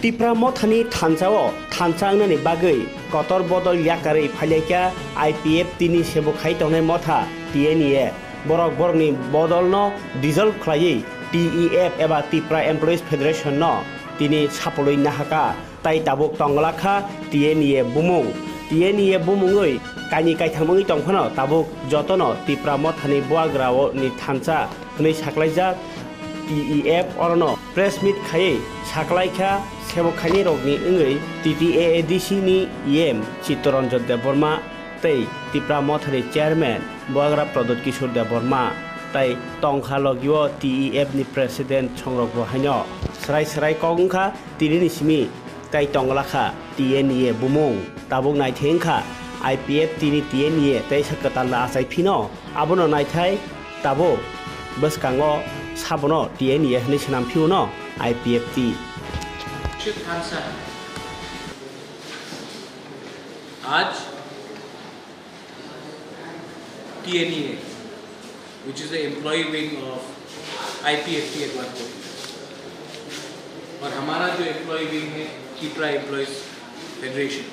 Tipra Mothani Tanzao, Tanzang Bagay, Kotor Bodol Yakari, Paleka, IPF Tini Sebokai Tone Motha, Tnea, Borok Borni Bodolno, Diesel Clay, TEF Eba Tipra Employees Federation no, Tini Sapolo Nahaka, Tai Tabuk Tonglaka, Tnea Bumung, Tnea Bumungui, Kani Kaitamui Tongkono, Tabuk, Jotono, Tipra Mothani Boagrao, Ni Tanza, Ni Saklaja, TEF or no, Press Meet Kai, Saklaika, Sebokhani Rogni Ingui, TTAADC ni EM, Chitoranjan de Borma, Tai, Tipra Mothani Chairman, Boagra Product Kishur de Borma, Tai, Tonghalogyo, TEF ni President Chongroko Hanyo, Srai Kongka, Tirinismi, Tai Tonglaka, Tnea Bumung, Tabung Naitenka, IPF Tini Tnea, Tai Sakatala Asai Pino, Abono Naitai, Tabo, Buskango, Sabono, Tnea National Puno, IPFT. आज TNEA, which is the employee wing of IPFT at one point, और हमारा जो employee wing है Tipra Employees Federation,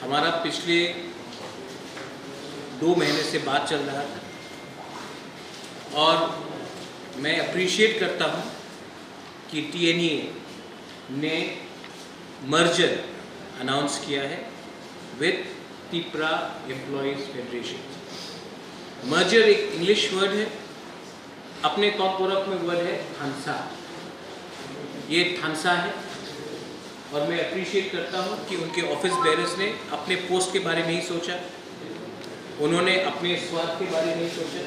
हमारा पिछले 2 महीने से बात चल रहा था और मैं अप्रिशिएट करता हूँ कि TNEA ने मर्जर अनाउंस किया है with Tipra employees federation. Merger एक इंग्लिश वर्ड है, अपने कॉर्पोरेट में वर्ड है थानसा। ये थानसा है और मैं अप्रिशिएट करता हूँ कि उनके ऑफिस बेरर्स ने अपने पोस्ट के बारे में ही सोचा, उन्होंने अपने स्वार्थ के बारे में ही सोचा,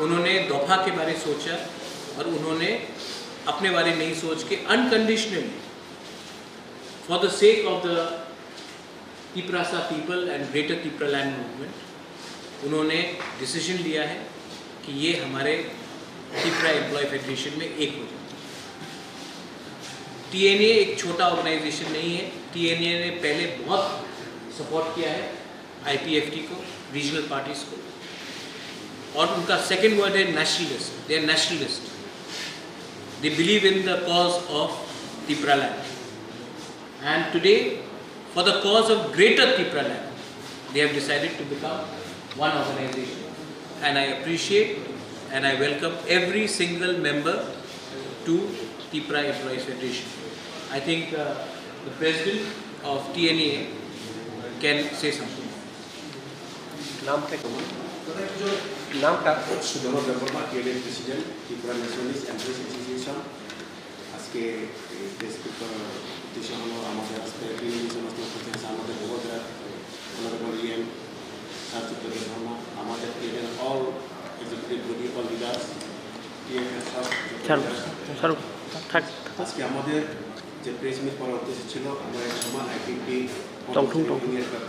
उन्होंने दफा के बारे में सोचा और उन्होंने अपने बारे में नहीं सोच के unconditionally for the sake of the Tiprasa people and greater Tipra land movement उन्होंने डिसीजन लिया है कि ये हमारे Tipra एम्प्लॉय फेडरेशन में एक हो जाए। TNEA एक छोटा ऑर्गेनाइजेशन नहीं है। TNEA ने पहले बहुत सपोर्ट किया है IPFT को, रीजनल पार्टीज को, और उनका सेकेंड वर्ड है nationalist. They are nationalist. They believe in the cause of Tipra land, and today, for the cause of greater Tipra land, they have decided to become one organization. And I appreciate and I welcome every single member to Tipra Employees Federation. I think the president of TNEA can say something. नाम का सुधरो व्यवहार के लिए president Tipra nationalist employees association आज के देश के उद्देश्य हलो हमारे रास्ते की समस्त प्रत्येक हमारे बहुत ऑनरेबल EM सार्थिक परिश्रम हमारे team all executive body all leaders ये सर आज के हमारे जो प्रेस मीट पर उद्देश्य छिलो हमारे समान IPFT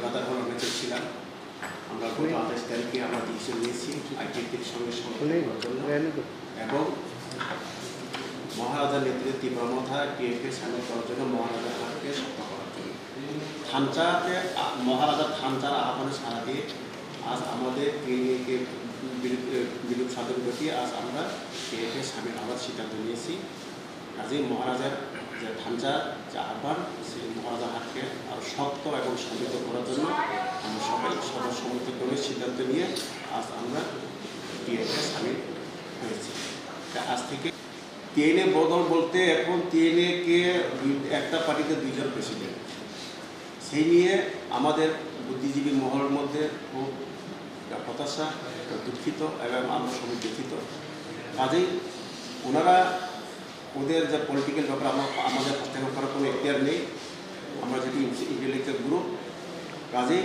ব্রাদার হল মেসেজ ছিল আমরা খুব আন্ডারস্ট্যান্ড কি আমরা ডিসিশন নিয়েছি আইপিএফটির সঙ্গে সম্পর্ক এবং মহারাজার নেতৃত্বে তীব্র মথা টিএফকে সামিল করার জন্য মহারাজার হাতকে শক্ত করার জন্য থানচাতে মহারাজার থানচার আহ্বানে সাড়া দিয়ে আজ আমাদের টিএনএকে বিলুপ সাধন ঘটিয়ে আজ আমরা টিএফকে সামিল হওয়ার সিদ্ধান্ত নিয়েছি। কাজেই মহারাজার যে থানচার যে আহ্বান সেই মহারাজার হাতকে আরও শক্ত এবং সমৃদ্ধ করার জন্য আমরা সবাই সর্বসম্মতিক্রমে সিদ্ধান্ত নিয়ে আজ আমরা টিএনএ সামিল হয়েছি। আজ থেকে টিএনএ বদল বলতে এখন টিএনএকে একটা পার্টিতে 2 জন প্রেসিডেন্ট, সেই নিয়ে আমাদের বুদ্ধিজীবী মহলের মধ্যে খুব হতাশা, দুঃখিত এবং আমরা সবাই দুঃখিত। কাজেই ওনারা ওদের যে পলিটিক্যাল ব্যাপার আমাদের হস্তক্ষেপ করার কোনো এখতিয়ার নেই, আমরা যেটি ইন্টেলেকচুয়াল গ্রুপ। কাজেই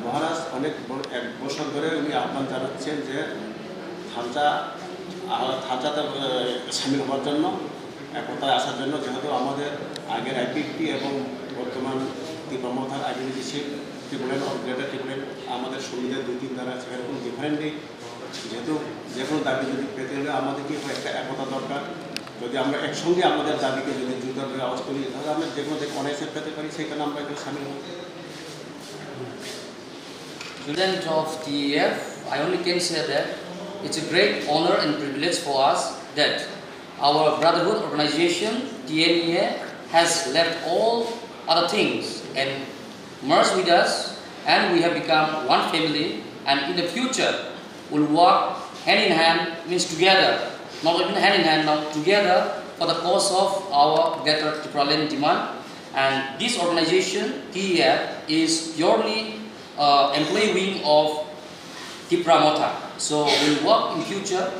মহারাজ অনেক 1 বছর ধরে উনি আহ্বান জানাচ্ছেন যে থানচাতে সামিল হওয়ার জন্য, একতায় আসার জন্য, যেহেতু আমাদের আগের IPFT এবং বর্তমান Tipra মথার identity tribunal of greater tribunal আমাদের সংবিধান 2-3 দ্বারা সেখানে কোনো ডিফারেন্ট নেই। যেহেতু যে কোনো দাবি যদি পেতে হলে আমাদেরকে একটা একতা দরকার। যদি আমরা একসঙ্গে আমাদের দাবিকে যদি জোরদার আওয়াজ করি তাহলে আমরা যে কোনো অনায়াসে পেতে পারি, সেখানে আমরা এখানে সামিল হব। President of TEF, I only can say that it's a great honor and privilege for us that our brotherhood organization TNEA has left all other things and merged with us, and we have become one family, and in the future we'll work hand in hand, means together, not even hand in hand, not together for the cause of our greater Tipra land demand. And this organization, TEF, is purely employee wing of Tipra Mothani. So we'll work in future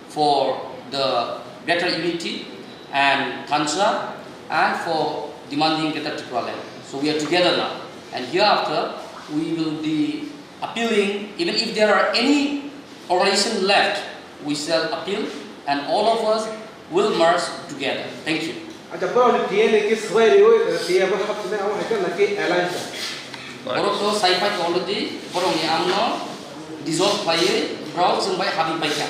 for the greater unity and tantra and for demanding greater Tipra land. So we are together now, and hereafter we will be appealing, even if there are any organization left, we shall appeal, and all of us will merge together. Thank you. Borok to sai pai already, borok ni amno dissolve pai, brown sumbai habi pai ka.